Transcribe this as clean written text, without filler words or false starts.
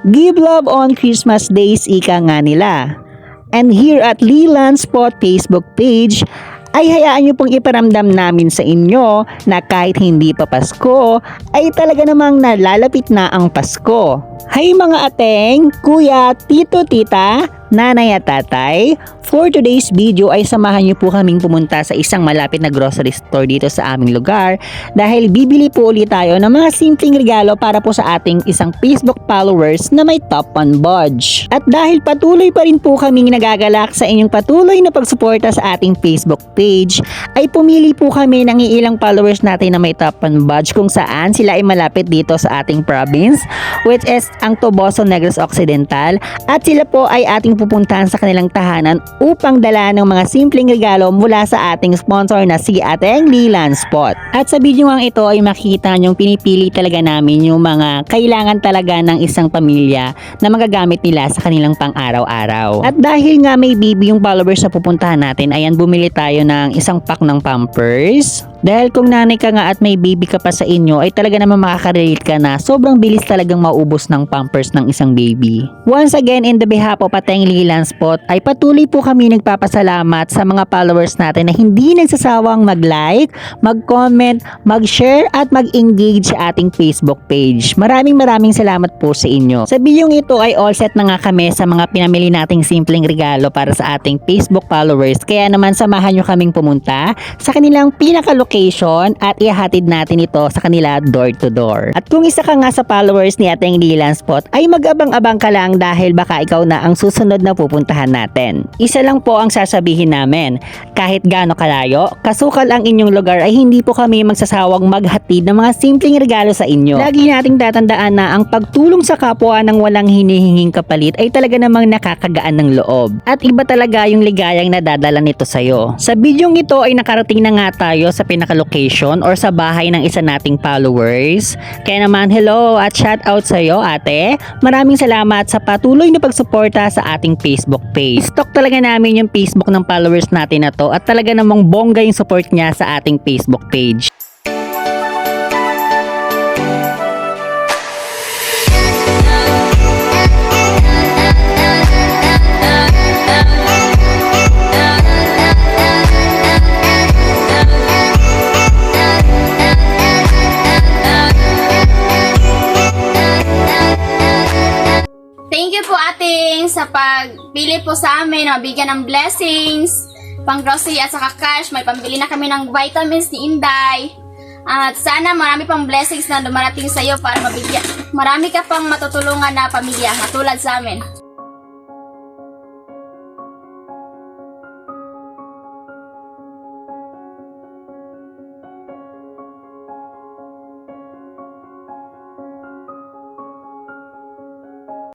Give love on Christmas days, ika nga nila. And here at Leland Spot Facebook page, ay hayaan nyo pong iparamdam namin sa inyo na kahit hindi pa Pasko, ay talaga namang nalalapit na ang Pasko. Hay mga ateng, kuya, tito, tita, nanay at tatay, for today's video ay samahan niyo po kaming pumunta sa isang malapit na grocery store dito sa aming lugar dahil bibili po ulit tayo ng mga simpleng regalo para po sa ating isang Facebook followers na may top 1 budge. At dahil patuloy pa rin po kaming nagagalak sa inyong patuloy na pagsuporta sa ating Facebook page, ay pumili po kami ng ilang followers natin na may top 1 budge kung saan sila ay malapit dito sa ating province, which is ang Toboso, Negros Occidental, at sila po ay ating pupuntahan sa kanilang tahanan upang dala ng mga simpleng regalo mula sa ating sponsor na si Ateng Leland Spot. At sa video nga ito ay makikita nyong pinipili talaga namin yung mga kailangan talaga ng isang pamilya na magagamit nila sa kanilang pang-araw-araw. At dahil nga may baby yung followers na pupuntahan natin, ayan, bumili tayo ng isang pack ng Pampers. Dahil kung nanay ka nga at may baby ka pa sa inyo, ay talaga naman makaka-relate ka na sobrang bilis talagang maubos ng Pampers ng isang baby. Once again, in the behalf of Ateng Leland Spot, ay patuloy po kami nagpapasalamat sa mga followers natin na hindi nagsasawang mag-like, mag-comment, mag-share at mag-engage sa ating Facebook page. Maraming salamat po sa inyo. Sa bidyong ito ay all set na nga kami sa mga pinamili nating simpleng regalo para sa ating Facebook followers. Kaya naman samahan nyo kaming pumunta sa kanilang pinaka-location at ihatid natin ito sa kanila door to door. At kung isa ka nga sa followers ni Ateng Leland Spot, ay mag-abang-abang ka lang dahil baka ikaw na ang susunod na pupuntahan natin. Isa lang po ang sasabihin namin, kahit gaano kalayo, kasukal ang inyong lugar ay hindi po kami magsasawang maghatid ng mga simpleng regalo sa inyo. Lagi nating tatandaan na ang pagtulong sa kapwa ng walang hinihinging kapalit ay talaga namang nakakagaan ng loob. At iba talaga yung ligayang nadadala nito sa'yo. Sa bidyong ito ay nakarating na nga tayo sa pinaka-location or sa bahay ng isa nating followers. Kaya naman hello at shout out sa'yo ate. Maraming salamat sa patuloy na pagsuporta sa ating Facebook page. Stock talaga namin yung Facebook ng followers natin na to at talaga namang bongga yung support niya sa ating Facebook page. Thank you po ating sa pagpili po sa amin, mabigyan ng blessings, pang grocery at saka cash. May pambili na kami ng vitamins ni Inday. At sana marami pang blessings na dumarating sa iyo para mabigyan. Marami ka pang matutulungan na pamilya, matulad sa amin.